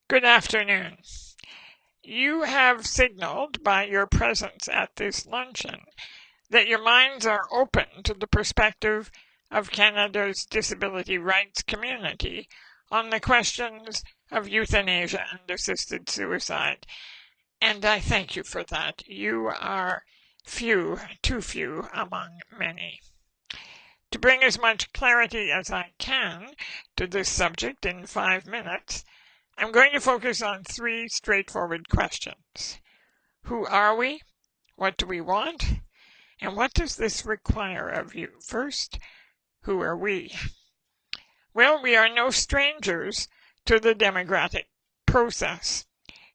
Good afternoon. You have signaled by your presence at this luncheon that your minds are open to the perspective of Canada's disability rights community on the questions of euthanasia and assisted suicide, and I thank you for that. You are few, too few among many. To bring as much clarity as I can to this subject in 5 minutes, I'm going to focus on 3 straightforward questions. Who are we? What do we want? And what does this require of you? First, who are we? Well, we are no strangers to the democratic process.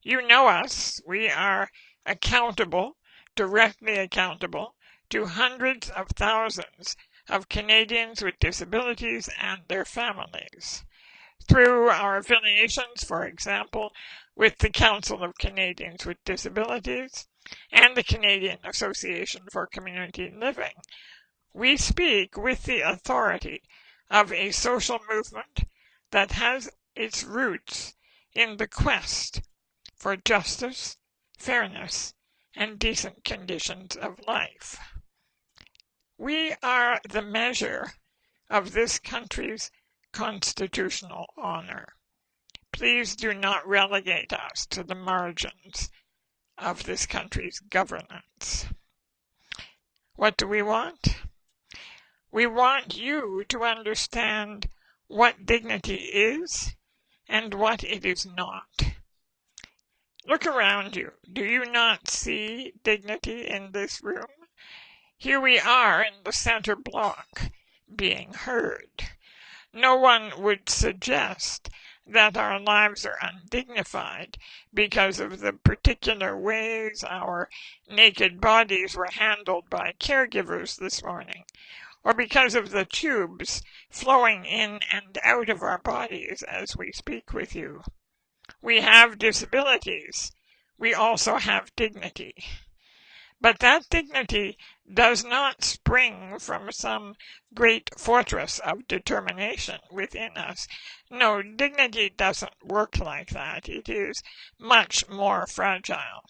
You know us. We are accountable, directly accountable, to hundreds of thousands of Canadians with disabilities and their families. Through our affiliations, for example, with the Council of Canadians with Disabilities and the Canadian Association for Community Living, we speak with the authority of a social movement that has its roots in the quest for justice, fairness, and decent conditions of life. We are the measure of this country's constitutional honor. Please do not relegate us to the margins of this country's governance. What do we want? We want you to understand what dignity is and what it is not. Look around you. Do you not see dignity in this room? Here we are in the center block, being heard. No one would suggest that our lives are undignified because of the particular ways our naked bodies were handled by caregivers this morning, or because of the tubes flowing in and out of our bodies as we speak with you. We have disabilities. We also have dignity. But that dignity does not spring from some great fortress of determination within us. No, dignity doesn't work like that. It is much more fragile.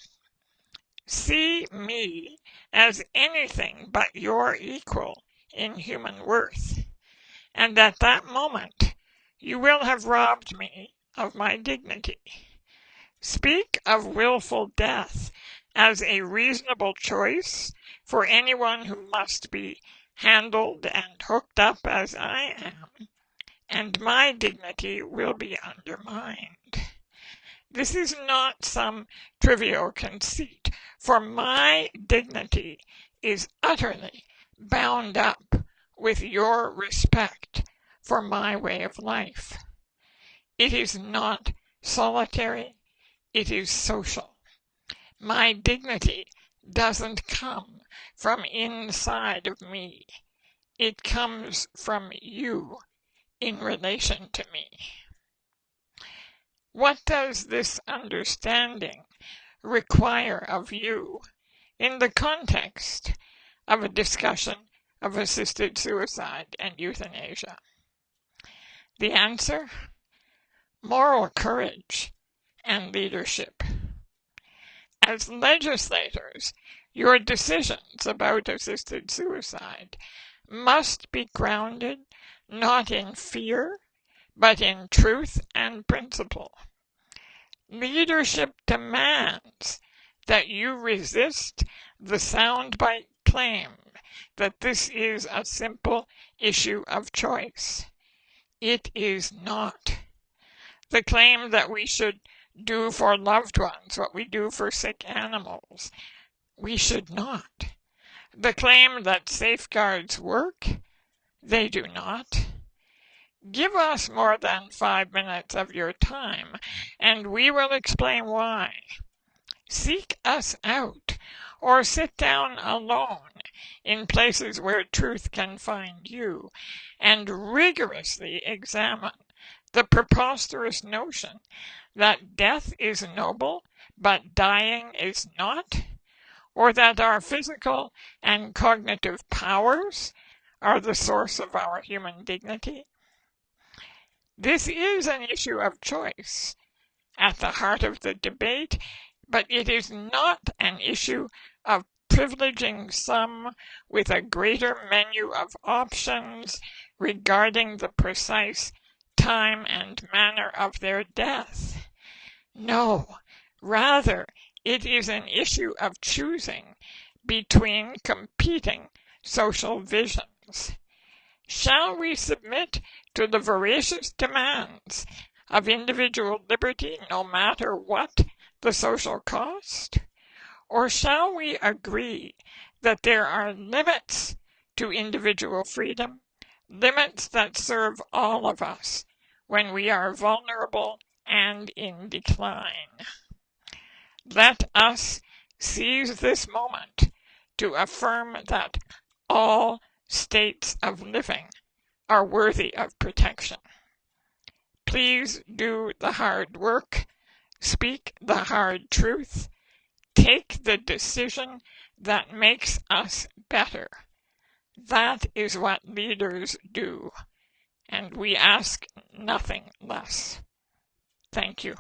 See me as anything but your equal in human worth, and at that moment you will have robbed me of my dignity. Speak of willful death as a reasonable choice for anyone who must be handled and hooked up as I am, and my dignity will be undermined. This is not some trivial conceit, for my dignity is utterly bound up with your respect for my way of life. It is not solitary, it is social. My dignity doesn't come from inside of me. It comes from you in relation to me. What does this understanding require of you in the context of a discussion of assisted suicide and euthanasia? The answer? Moral courage and leadership. As legislators, your decisions about assisted suicide must be grounded not in fear, but in truth and principle. Leadership demands that you resist the soundbite claim that this is a simple issue of choice. It is not. The claim that we should do for loved ones what we do for sick animals. We should not. The claim that safeguards work. They do not. Give us more than 5 minutes of your time, and we will explain why. Seek us out, or sit down alone in places where truth can find you, and rigorously examine the preposterous notion that death is noble, but dying is not, or that our physical and cognitive powers are the source of our human dignity. This is an issue of choice, at the heart of the debate, but it is not an issue of privileging some with a greater menu of options regarding the precise time and manner of their death. No, rather, it is an issue of choosing between competing social visions. Shall we submit to the voracious demands of individual liberty no matter what the social cost? Or shall we agree that there are limits to individual freedom, limits that serve all of us when we are vulnerable and in decline? Let us seize this moment to affirm that all states of living are worthy of protection. Please do the hard work, speak the hard truth, take the decision that makes us better. That is what leaders do, and we ask nothing less. Thank you.